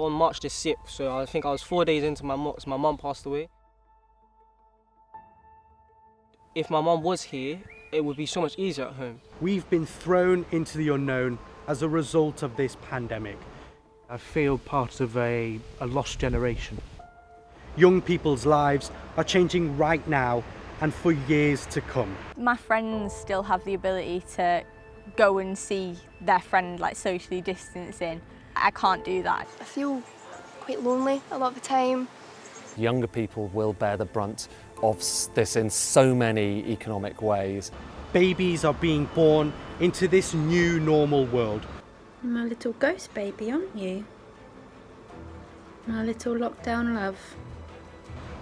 on March the 6th, so I think I was 4 days into my MOOCs, my mum passed away. If my mum was here, it would be so much easier at home. We've been thrown into the unknown as a result of this pandemic. I feel part of a lost generation. Young people's lives are changing right now and for years to come. My friends still have the ability to go and see their friend like socially distancing. I can't do that. I feel quite lonely a lot of the time. Younger people will bear the brunt of this in so many economic ways. Babies are being born into this new normal world. My little ghost baby, aren't you? My little lockdown love.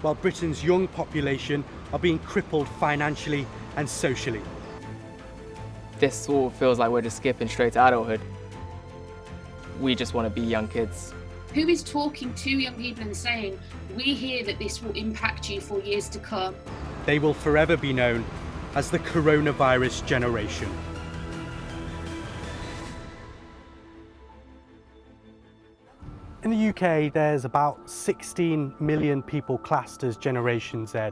While Britain's young population are being crippled financially and socially. This sort of feels like we're just skipping straight to adulthood. We just want to be young kids. Who is talking to young people and saying, we hear that this will impact you for years to come? They will forever be known as the coronavirus generation. In the UK, there's about 16 million people classed as Generation Z,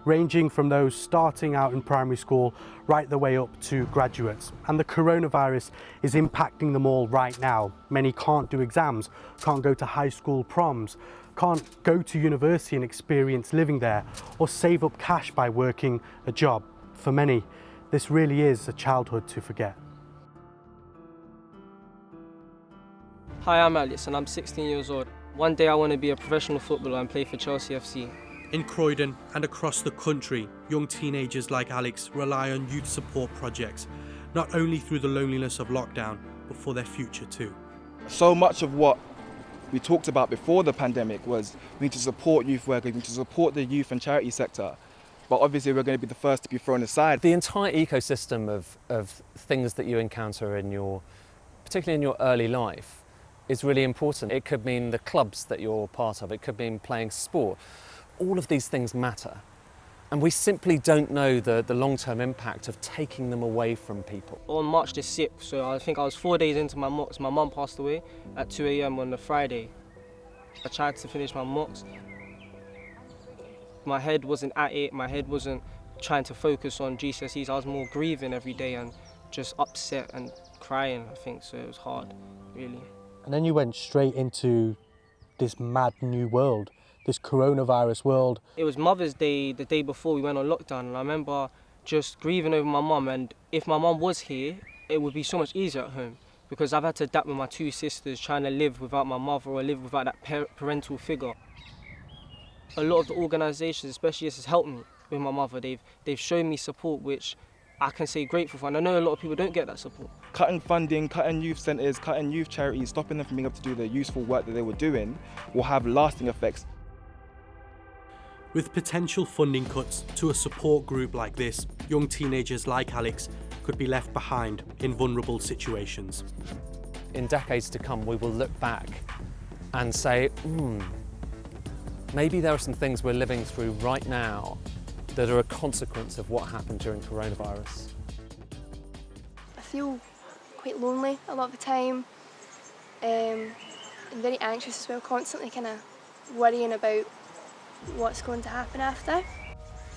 ranging from those starting out in primary school right the way up to graduates. And the coronavirus is impacting them all right now. Many can't do exams, can't go to high school proms, can't go to university and experience living there, or save up cash by working a job. For many, this really is a childhood to forget. Hi, I'm Alex and I'm 16 years old. One day I want to be a professional footballer and play for Chelsea FC. In Croydon and across the country, young teenagers like Alex rely on youth support projects, not only through the loneliness of lockdown, but for their future too. So much of what we talked about before the pandemic was we need to support youth work, we need to support the youth and charity sector. But obviously we're going to be the first to be thrown aside. The entire ecosystem of things that you encounter particularly in your early life, is really important. It could mean the clubs that you're part of, it could mean playing sport. All of these things matter. And we simply don't know the long-term impact of taking them away from people. On March the 6th, so I think I was 4 days into my MOOCs, my mum passed away at 2 a.m. on the Friday. I tried to finish my MOOCs. My head wasn't at it, my head wasn't trying to focus on GCSEs. I was more grieving every day and just upset and crying, I think, so it was hard, really. And then you went straight into this mad new world, this coronavirus world. It was Mother's Day the day before we went on lockdown, and I remember just grieving over my mum, and if my mum was here, it would be so much easier at home because I've had to adapt with my two sisters trying to live without my mother or live without that parental figure. A lot of the organisations, especially this, has helped me with my mother. They've shown me support which I can say grateful for, and I know a lot of people don't get that support. Cutting funding, cutting youth centres, cutting youth charities, stopping them from being able to do the useful work that they were doing will have lasting effects. With potential funding cuts to a support group like this, young teenagers like Alex could be left behind in vulnerable situations. In decades to come, we will look back and say, maybe there are some things we're living through right now that are a consequence of what happened during coronavirus. I feel quite lonely a lot of the time. I'm very anxious as well, constantly kind of worrying about what's going to happen after.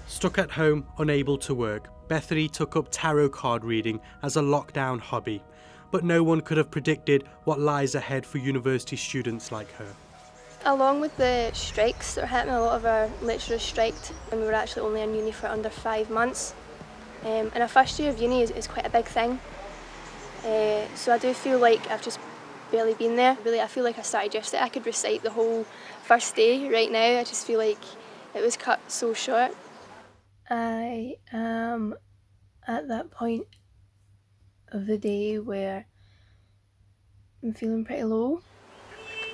Stuck at home, unable to work, Bethany took up tarot card reading as a lockdown hobby, but no one could have predicted what lies ahead for university students like her. Along with the strikes that were happening, a lot of our lecturers striked and we were actually only in uni for under 5 months. And a first year of uni is quite a big thing. So I do feel like I've just barely been there. Really, I feel like I started yesterday. I could recite the whole first day right now. I just feel like it was cut so short. I am at that point of the day where I'm feeling pretty low.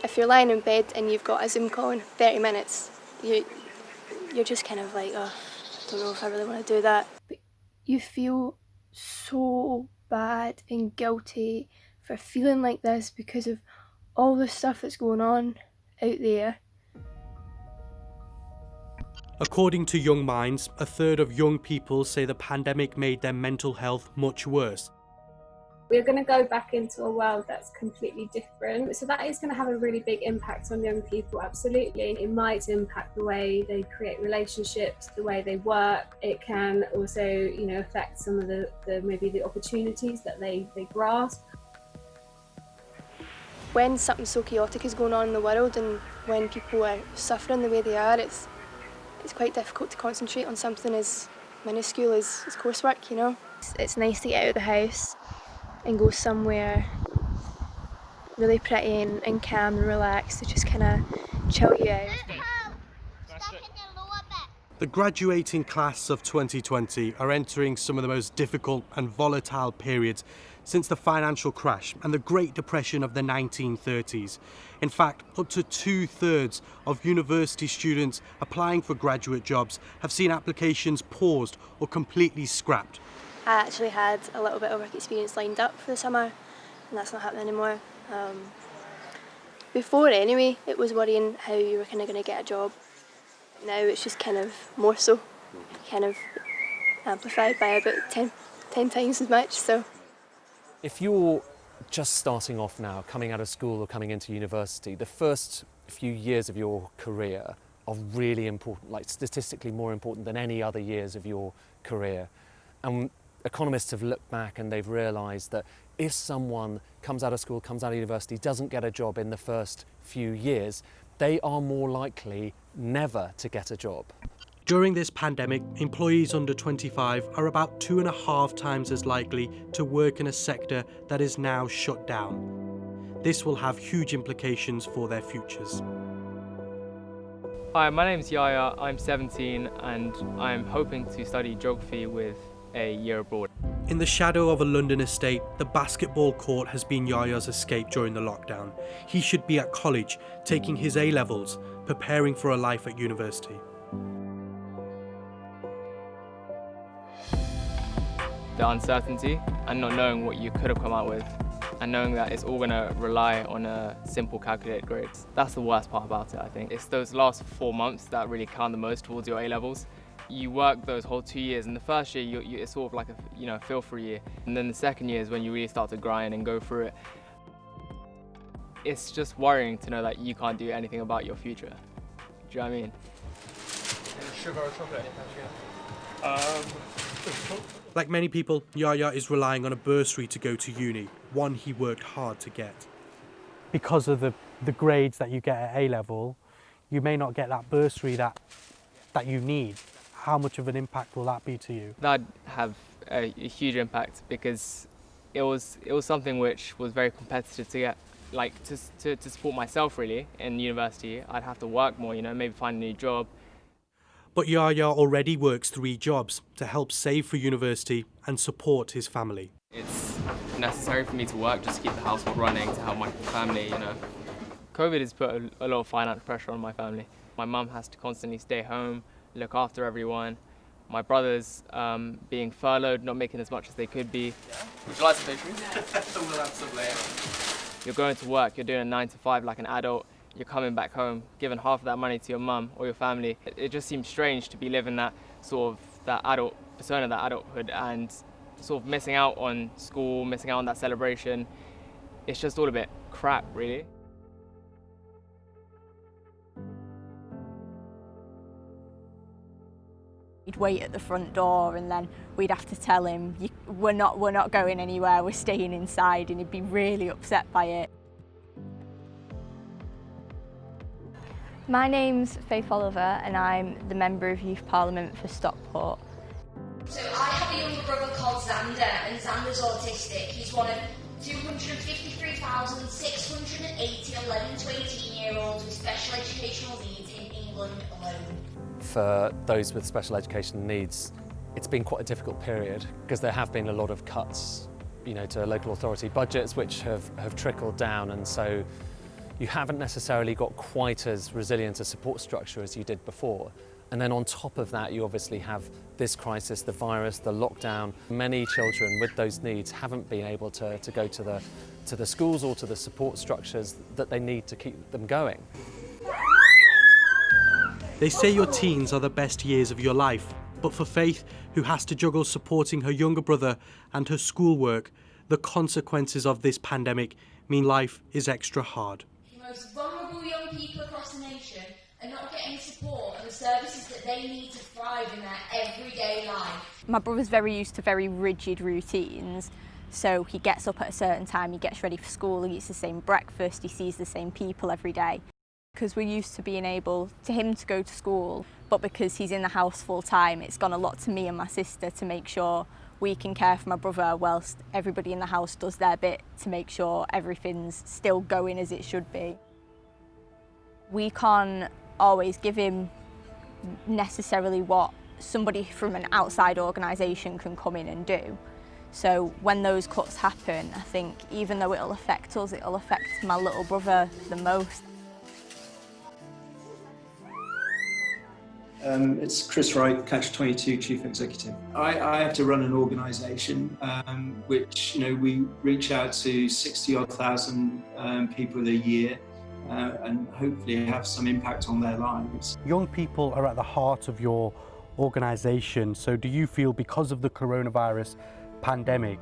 If you're lying in bed and you've got a Zoom call in 30 minutes, you're just kind of like, oh, I don't know if I really want to do that. But you feel so bad and guilty for feeling like this because of all the stuff that's going on out there. According to Young Minds, a third of young people say the pandemic made their mental health much worse. We're going to go back into a world that's completely different. So that is going to have a really big impact on young people, absolutely. It might impact the way they create relationships, the way they work. It can also, affect some of the maybe the opportunities that they grasp. When something so chaotic is going on in the world and when people are suffering the way they are, it's quite difficult to concentrate on something as minuscule as coursework, It's nice to get out of the house and go somewhere really pretty and calm and relaxed to just kind of chill you out. The graduating class of 2020 are entering some of the most difficult and volatile periods since the financial crash and the Great Depression of the 1930s. In fact, up to 2/3 of university students applying for graduate jobs have seen applications paused or completely scrapped. I actually had a little bit of work experience lined up for the summer, and that's not happening anymore. Before anyway, it was worrying how you were kind of going to get a job. Now it's just kind of more so, kind of amplified by about 10 times as much. So, if you're just starting off now, coming out of school or coming into university, the first few years of your career are really important, like statistically more important than any other years of your career. And economists have looked back and they've realised that if someone comes out of school, comes out of university, doesn't get a job in the first few years, they are more likely never to get a job. During this pandemic, employees under 25 are about 2.5 times as likely to work in a sector that is now shut down. This will have huge implications for their futures. Hi, my name is Yaya, I'm 17 and I'm hoping to study geography with a year abroad. In the shadow of a London estate, the basketball court has been Yaya's escape during the lockdown. He should be at college, taking his A-levels, preparing for a life at university. The uncertainty and not knowing what you could have come out with and knowing that it's all going to rely on a simple calculated grades. That's the worst part about it, I think. It's those last 4 months that really count the most towards your A-levels. You work those whole 2 years, and the first year it's sort of like a feel-for year, and then the second year is when you really start to grind and go through it. It's just worrying to know that you can't do anything about your future. Do you know what I mean? Sugar or chocolate? Like many people, Yaya is relying on a bursary to go to uni, one he worked hard to get. Because of the grades that you get at A-level, you may not get that bursary that you need. How much of an impact will that be to you? That'd have a huge impact because it was something which was very competitive to get. Like to support myself really in university, I'd have to work more, maybe find a new job. But Yaya already works 3 jobs to help save for university and support his family. It's necessary for me to work just to keep the household running, to help my family, COVID has put a lot of financial pressure on my family. My mum has to constantly stay home, look after everyone. My brother's being furloughed, not making as much as they could be. Would you like some pastries? We'll have some later. You're going to work, you're doing a 9 to 5 like an adult, you're coming back home, giving half of that money to your mum or your family. It just seems strange to be living that sort of that adult persona, that adulthood, and sort of missing out on school, missing out on that celebration. It's just all a bit crap, really. He'd wait at the front door and then we'd have to tell him, we're not going anywhere, we're staying inside, and he'd be really upset by it. My name's Faith Oliver and I'm the Member of Youth Parliament for Stockport. So I have a younger brother called Xander, and Xander's autistic. He's one of 253,680 11 to 18-year-olds with special educational needs in England alone. For those with special education needs, it's been quite a difficult period because there have been a lot of cuts, to local authority budgets which have trickled down, and so you haven't necessarily got quite as resilient a support structure as you did before. And then on top of that, you obviously have this crisis, the virus, the lockdown. Many children with those needs haven't been able to go to the schools or to the support structures that they need to keep them going. They say your teens are the best years of your life, but for Faith, who has to juggle supporting her younger brother and her schoolwork, the consequences of this pandemic mean life is extra hard. The most vulnerable young people across the nation are not getting the support and the services that they need to thrive in their everyday life. My brother's very used to very rigid routines, so he gets up at a certain time, he gets ready for school, he eats the same breakfast, he sees the same people every day. Because we're used to being able to him to go to school, but because he's in the house full time, it's gone a lot to me and my sister to make sure we can care for my brother whilst everybody in the house does their bit to make sure everything's still going as it should be. We can't always give him necessarily what somebody from an outside organisation can come in and do. So when those cuts happen, I think even though it'll affect us, it'll affect my little brother the most. It's Chris Wright, Catch-22 Chief Executive. I have to run an organisation which, we reach out to 60-odd thousand people a year and hopefully have some impact on their lives. Young people are at the heart of your organisation, so do you feel because of the coronavirus pandemic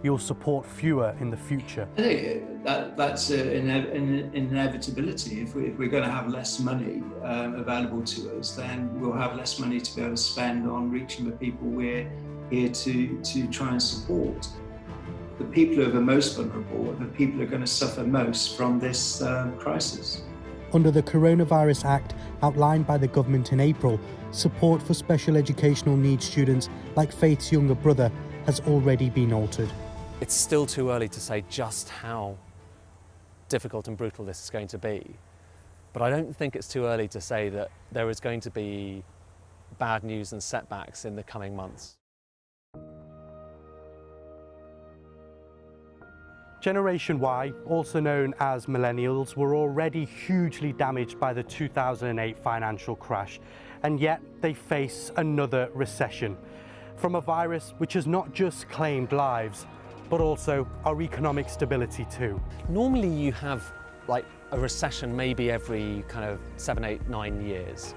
you'll support fewer in the future? I think that's an inevitability. If we're going to have less money available to us, then we'll have less money to be able to spend on reaching the people we're here to try and support. The people who are the most vulnerable are the people who are going to suffer most from this crisis. Under the Coronavirus Act outlined by the government in April, support for special educational needs students like Faith's younger brother has already been altered. It's still too early to say just how difficult and brutal this is going to be. But I don't think it's too early to say that there is going to be bad news and setbacks in the coming months. Generation Y, also known as millennials, were already hugely damaged by the 2008 financial crash, and yet they face another recession from a virus which has not just claimed lives, but also our economic stability too. Normally you have like a recession maybe every kind of 7, 8, 9 years,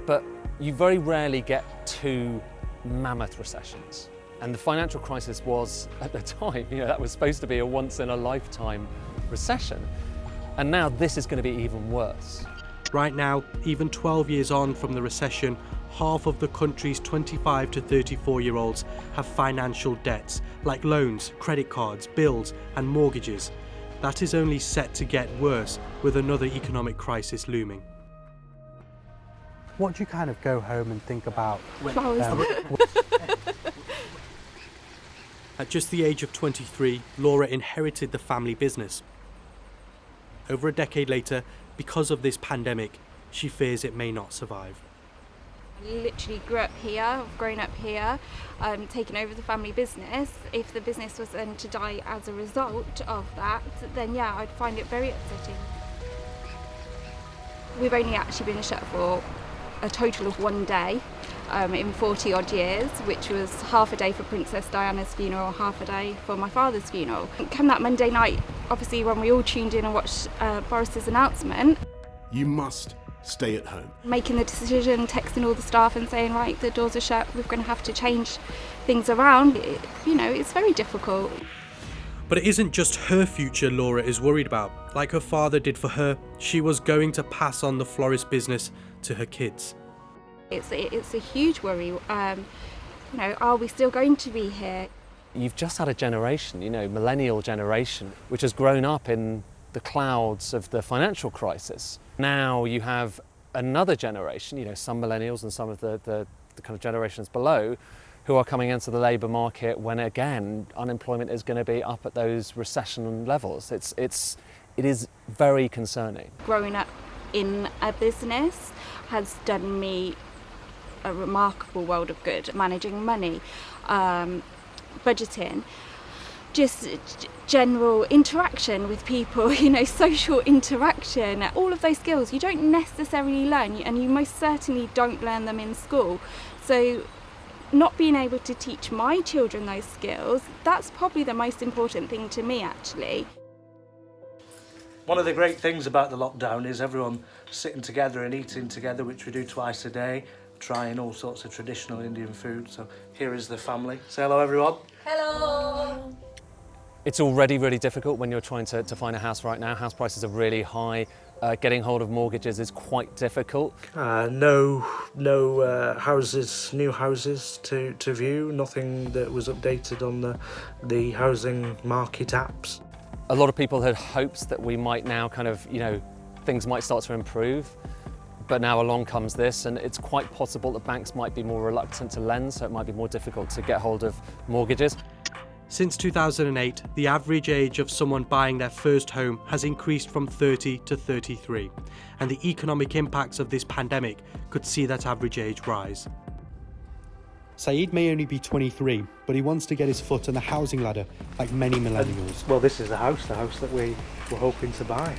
but you very rarely get two mammoth recessions. And the financial crisis was, at the time, that was supposed to be a once-in-a-lifetime recession. And now this is going to be even worse. Right now, even 12 years on from the recession, half of the country's 25 to 34-year-olds have financial debts, like loans, credit cards, bills, and mortgages. That is only set to get worse with another economic crisis looming. What do you kind of go home and think about? At just the age of 23, Laura inherited the family business. Over a decade later, because of this pandemic, she fears it may not survive. I literally grew up here, I've grown up here, taken over the family business. If the business was then to die as a result of that, then yeah, I'd find it very upsetting. We've only actually been shut for a total of 1 day in 40 odd years, which was half a day for Princess Diana's funeral, half a day for my father's funeral. Come that Monday night, obviously when we all tuned in and watched Boris's announcement, you must stay at home. Making the decision, texting all the staff and saying, right, the doors are shut, we're going to have to change things around. It's very difficult. But it isn't just her future Laura is worried about. Like her father did for her, she was going to pass on the florist business to her kids. It's a huge worry. Are we still going to be here? You've just had a generation, millennial generation, which has grown up in the clouds of the financial crisis. Now you have another generation, some millennials and some of the kind of generations below, who are coming into the labour market when again unemployment is going to be up at those recession levels. It is very concerning. Growing up in a business has done me a remarkable world of good. Managing money, budgeting, just general interaction with people, social interaction, all of those skills you don't necessarily learn, and you most certainly don't learn them in school. So not being able to teach my children those skills, that's probably the most important thing to me, actually. One of the great things about the lockdown is everyone sitting together and eating together, which we do twice a day, trying all sorts of traditional Indian food. So here is the family. Say hello, everyone. Hello. It's already really difficult when you're trying to find a house right now. House prices are really high. Getting hold of mortgages is quite difficult. No houses, new houses to view, nothing that was updated on the housing market apps. A lot of people had hopes that we might now kind of, things might start to improve. But now along comes this, and it's quite possible that banks might be more reluctant to lend, so it might be more difficult to get hold of mortgages. Since 2008, the average age of someone buying their first home has increased from 30 to 33, and the economic impacts of this pandemic could see that average age rise. Saeed may only be 23, but he wants to get his foot on the housing ladder like many millennials. Well, this is the house that we were hoping to buy.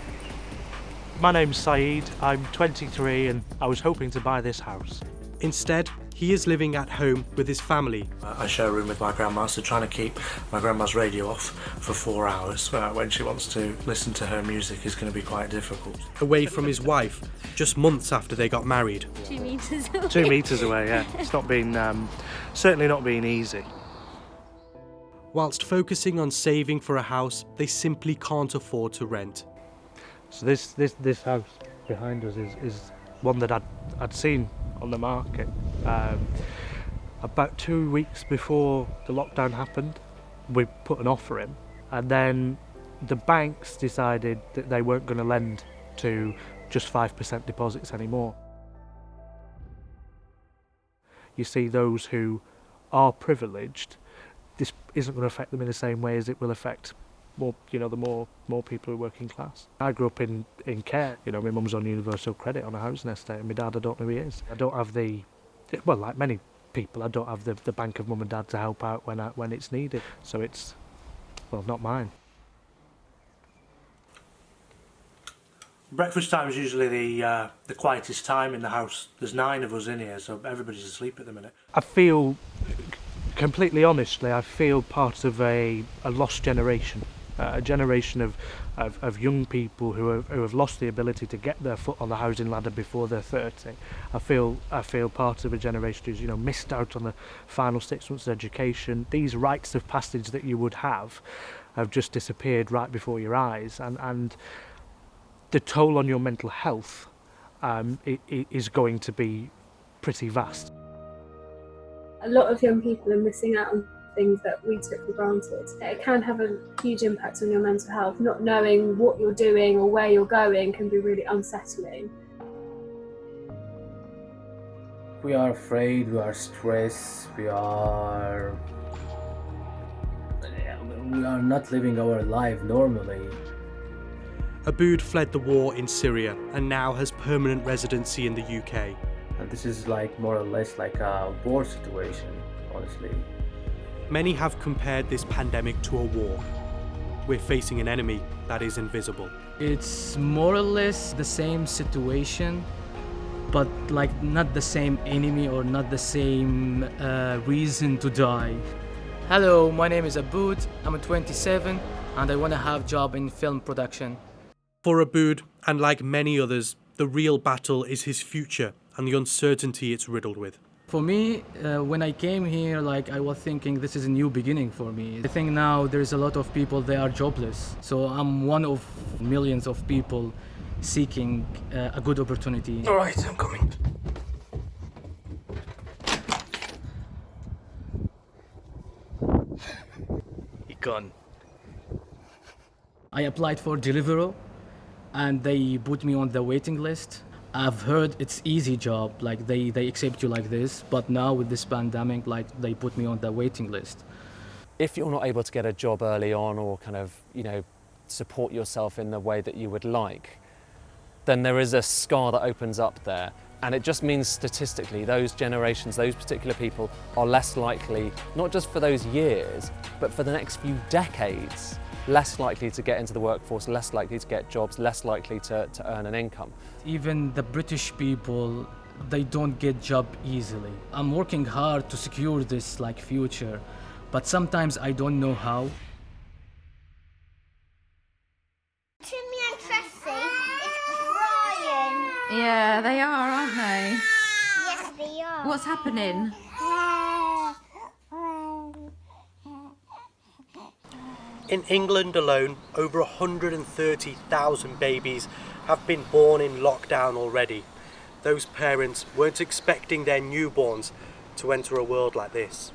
My name's Saeed, I'm 23 and I was hoping to buy this house. Instead, he is living at home with his family. I share a room with my grandma, so trying to keep my grandma's radio off for 4 hours when she wants to listen to her music is going to be quite difficult. Away from his wife, just months after they got married. 2 metres away. 2 metres away, yeah. It's not been, certainly not been easy. Whilst focusing on saving for a house they simply can't afford to rent. So this house behind us is one that I'd seen on the market. About 2 weeks before the lockdown happened, we put an offer in, and then the banks decided that they weren't going to lend to just 5% deposits anymore. You see, those who are privileged, this isn't going to affect them in the same way as it will affect more people who are working class. I grew up in care. My mum's on universal credit on a housing estate, and my dad, I don't know who he is. I don't have like many people, I don't have the bank of mum and dad to help out when it's needed. So it's, not mine. Breakfast time is usually the quietest time in the house. There's 9 of us in here, so everybody's asleep at the minute. I feel, completely honestly, I feel part of a lost generation. A generation of young people who have lost the ability to get their foot on the housing ladder before they're 30. I feel part of a generation who's missed out on the final 6 months of education. These rites of passage that you would have just disappeared right before your eyes, and the toll on your mental health is going to be pretty vast. A lot of young people are missing out on things that we took for granted. It can have a huge impact on your mental health. Not knowing what you're doing or where you're going can be really unsettling. We are afraid, we are stressed, we are not living our life normally. Abood fled the war in Syria and now has permanent residency in the UK. And this is more or less like a war situation, honestly. Many have compared this pandemic to a war. We're facing an enemy that is invisible. It's more or less the same situation, but not the same enemy or not the same reason to die. Hello, my name is Abood, I'm 27 and I want to have a job in film production. For Abood, and like many others, the real battle is his future and the uncertainty it's riddled with. For me, when I came here, I was thinking this is a new beginning for me. I think now there's a lot of people, they are jobless. So I'm one of millions of people seeking a good opportunity. All right, I'm coming. He gone. I applied for Deliveroo and they put me on the waiting list. I've heard it's easy job, they accept you like this, but now with this pandemic, they put me on the waiting list. If you're not able to get a job early on or support yourself in the way that you would like, then there is a scar that opens up there. And it just means statistically, those generations, those particular people are less likely, not just for those years, but for the next few decades, less likely to get into the workforce, less likely to get jobs, less likely to earn an income. Even the British people, they don't get job easily. I'm working hard to secure this future, but sometimes I don't know how. Timmy and Tressie is crying. Yeah, they are, aren't they? Yes, they are. What's happening? In England alone, over 130,000 babies have been born in lockdown already. Those parents weren't expecting their newborns to enter a world like this.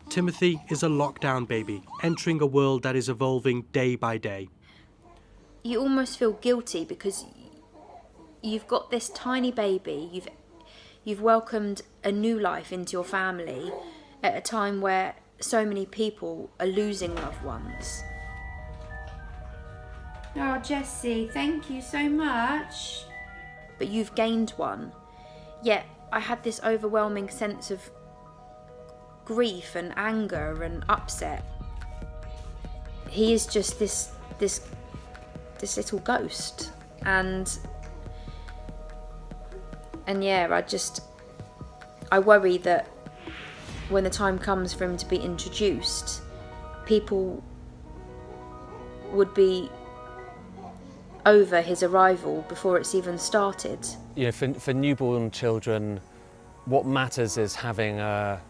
Timothy is a lockdown baby, entering a world that is evolving day by day. You almost feel guilty because you've got this tiny baby, you've welcomed a new life into your family at a time where so many people are losing loved ones. Oh, Jessie, thank you so much. But you've gained one. Yet I had this overwhelming sense of grief and anger and upset. He is just this little ghost, and yeah, I worry that when the time comes for him to be introduced, people would be over his arrival before it's even started. You know, for newborn children, what matters is having a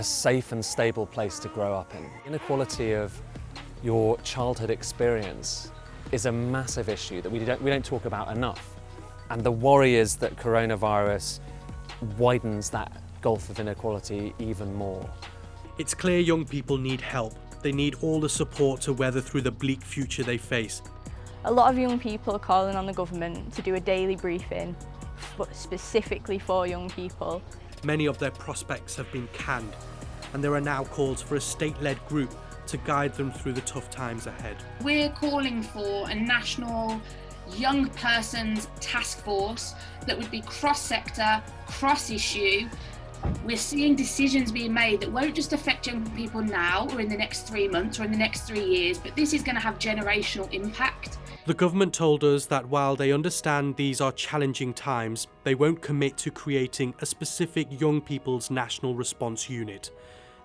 safe and stable place to grow up in. Inequality of your childhood experience is a massive issue that we don't talk about enough. And the worry is that coronavirus widens that gulf of inequality even more. It's clear young people need help. They need all the support to weather through the bleak future they face. A lot of young people are calling on the government to do a daily briefing, specifically for young people. Many of their prospects have been canned, and there are now calls for a state-led group to guide them through the tough times ahead. We're calling for a national young persons task force that would be cross-sector, cross-issue. We're seeing decisions being made that won't just affect young people now or in the next 3 months or in the next 3 years, but this is going to have generational impact. The government told us that while they understand these are challenging times, they won't commit to creating a specific young people's national response unit.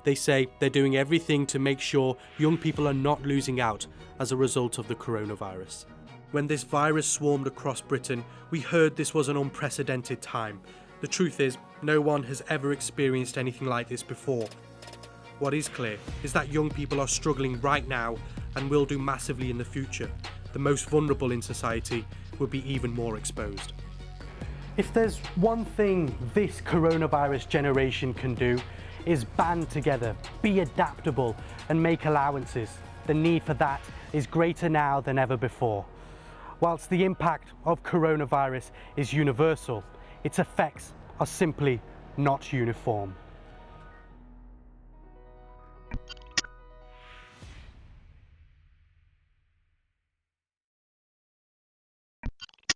They say they're doing everything to make sure young people are not losing out as a result of the coronavirus. When this virus swarmed across Britain, we heard this was an unprecedented time. The truth is, no one has ever experienced anything like this before. What is clear is that young people are struggling right now and will do massively in the future. The most vulnerable in society will be even more exposed. If there's one thing this coronavirus generation can do, is band together, be adaptable and make allowances. The need for that is greater now than ever before. Whilst the impact of coronavirus is universal, its effects are simply not uniform.